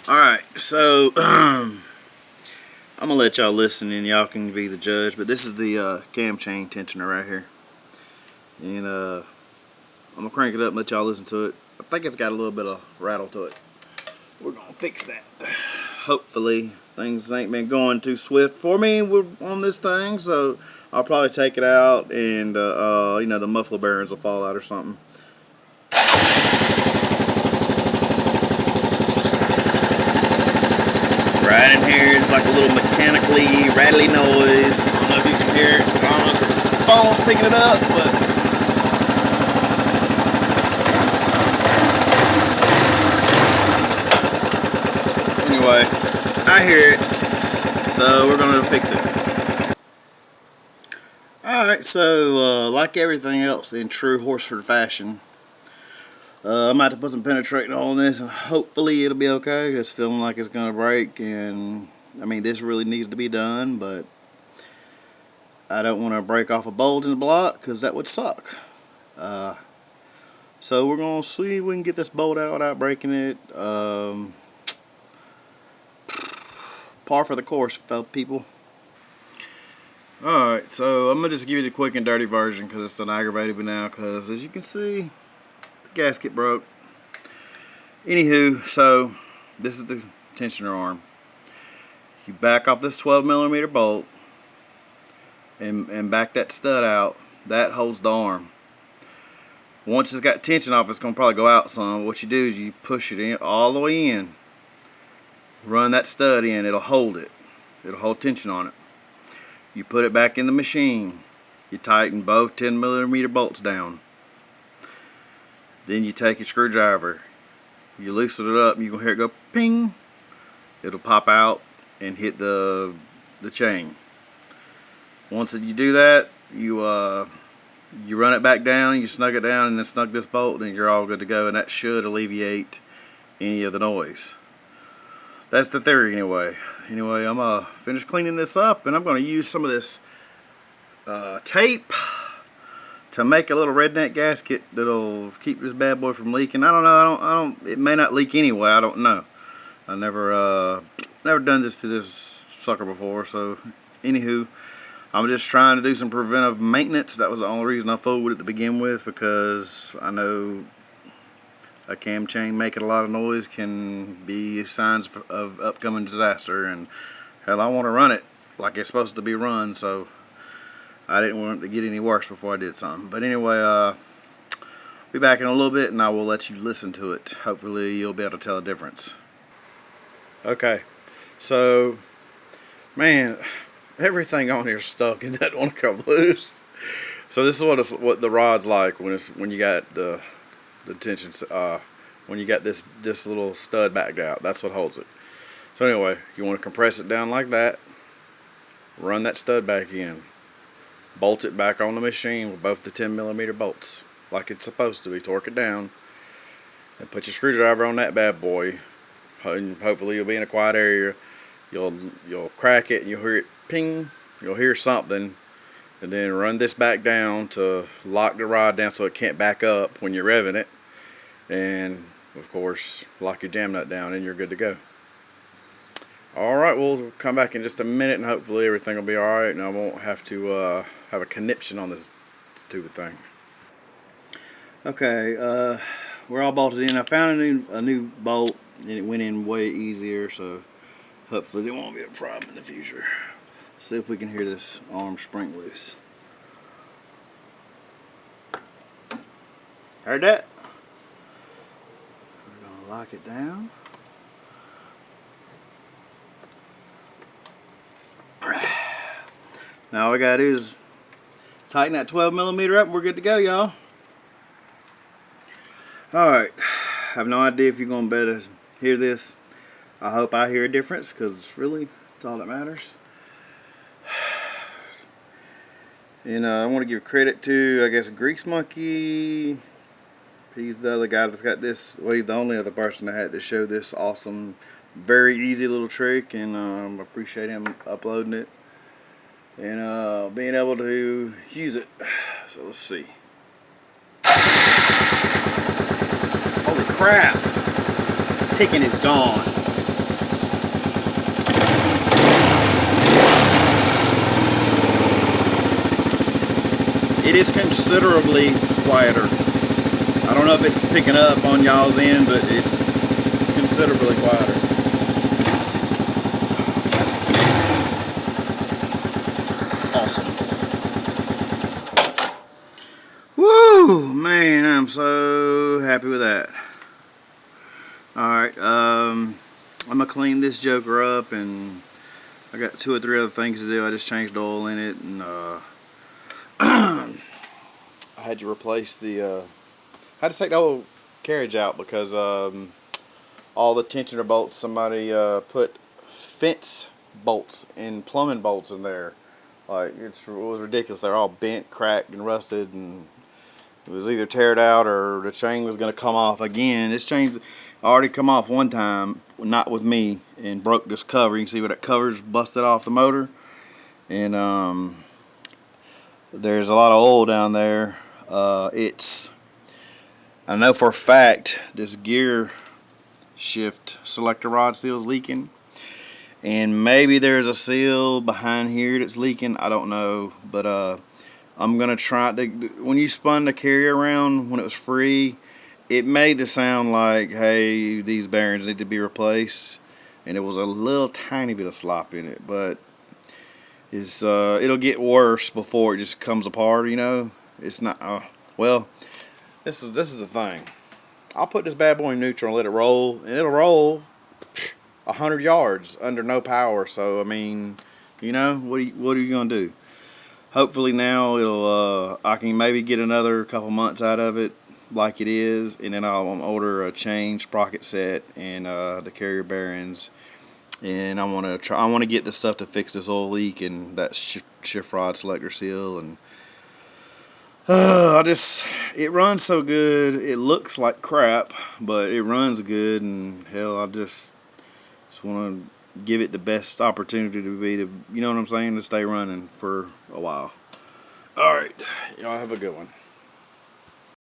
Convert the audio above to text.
Alright, so I'm gonna let y'all listen and y'all can be the judge, but this is the cam chain tensioner right here. And I'm gonna crank it up and let y'all listen to it. I think it's got a little bit of rattle to it. We're gonna fix that. Hopefully things ain't been going too swift for me on this thing, so I'll probably take it out and you know, the muffler bearings will fall out or something. Right in here is like a little mechanically rattly noise. I don't know if you can hear it. I don't know if the phone's picking it up, but anyway, I hear it. So we're gonna fix it. Alright, so like everything else in true Horsford fashion, I'm about to put some penetrating on this and hopefully it'll be okay. It's feeling like it's gonna break, and I mean, this really needs to be done, but I don't want to break off a bolt in the block because that would suck. So we're gonna see if we can get this bolt out without breaking it. Par for the course, fellow people. Alright, so I'm gonna just give you the quick and dirty version because it's done aggravated me now, because as you can see, the gasket broke. Anywho, so this is the tensioner arm. You back off this 12mm bolt and back that stud out. That holds the arm. Once it's got tension off, it's going to probably go out some. What you do is you push it in all the way in. Run that stud in. It'll hold it. It'll hold tension on it. You put it back in the machine. You tighten both 10mm bolts down. Then you take your screwdriver. You loosen it up and you're going to hear it go ping. It'll pop out and hit the chain. Once you do that, you run it back down, you snug it down, and then snug this bolt, and you're all good to go, and that should alleviate any of the noise. That's the theory anyway. Anyway, I'm gonna finish cleaning this up, and I'm gonna use some of this tape to make a little redneck gasket that'll keep this bad boy from leaking. I don't know, it may not leak anyway, I don't know. I never done this to this sucker before, so anywho, I'm just trying to do some preventive maintenance. That was the only reason I fooled with it to begin with, because I know a cam chain making a lot of noise can be signs of upcoming disaster, and hell, I want to run it like it's supposed to be run, so I didn't want it to get any worse before I did something. But anyway, I'll be back in a little bit and I will let you listen to it. Hopefully you'll be able to tell a difference. Okay, so man, everything on here is stuck and doesn't want to come loose. So this is what the rod's like when you got the tension, when you got this little stud backed out. That's what holds it. So anyway, you want to compress it down like that. Run that stud back in. Bolt it back on the machine with both the 10mm bolts like it's supposed to be. Torque it down and put your screwdriver on that bad boy. And hopefully you'll be in a quiet area. You'll crack it and you'll hear it ping. You'll hear something, and then run this back down to lock the rod down so it can't back up when you're revving it, and of course lock your jam nut down and you're good to go. Alright, we'll come back in just a minute and hopefully everything will be alright and I won't have to have a conniption on this stupid thing. Okay, we're all bolted in. I found a new bolt and it went in way easier, so hopefully there won't be a problem in the future. Let's see if we can hear this arm spring loose. Heard that? We're going to lock it down. Now all we got to do is tighten that 12mm up and we're good to go, y'all. Alright, I have no idea if you're going to be able to hear this. I hope I hear a difference, because really, it's all that matters. And I want to give credit to, I guess, Grease Monkey. He's the other guy that's got this. Well, he's the only other person that had to show this awesome, very easy little trick, and I appreciate him uploading it and being able to use it. So let's see. Holy crap! Ticking is gone. it is considerably quieter. I don't know if it's picking up on y'all's end, but it's considerably quieter. Awesome. Woo, man, I'm so happy with that. Alright, I'm gonna clean this joker up, and I got 2 or 3 other things to do. I just changed oil in it, and I had to replace the I had to take the whole carriage out because all the tensioner bolts, somebody put fence bolts and plumbing bolts in there. Like, it was ridiculous. They're all bent, cracked, and rusted, and it was either tear it out or the chain was going to come off again. This chain's already come off one time, not with me, and broke this cover. You can see where that cover's busted off the motor, and there's a lot of oil down there. I know for a fact this gear shift selector rod seal is leaking, and maybe there's a seal behind here that's leaking. I don't know, but I'm gonna try to. When you spun the carrier around when it was free, it made the sound like, hey, these bearings need to be replaced, and it was a little tiny bit of slop in it, but it'll get worse before it just comes apart. You know, it's not. Well, this is the thing. I'll put this bad boy in neutral and let it roll, and it'll roll 100 yards under no power. So I mean, you know, what are you gonna do? Hopefully now I can maybe get another couple months out of it like it is, and then I'll order a chain sprocket set and the carrier bearings, and I want to get the stuff to fix this oil leak and that shift rod selector seal, and it runs so good. It looks like crap, but it runs good, and hell, I just want to give it the best opportunity to be, you know what I'm saying, to stay running for a while. Alright, y'all have a good one.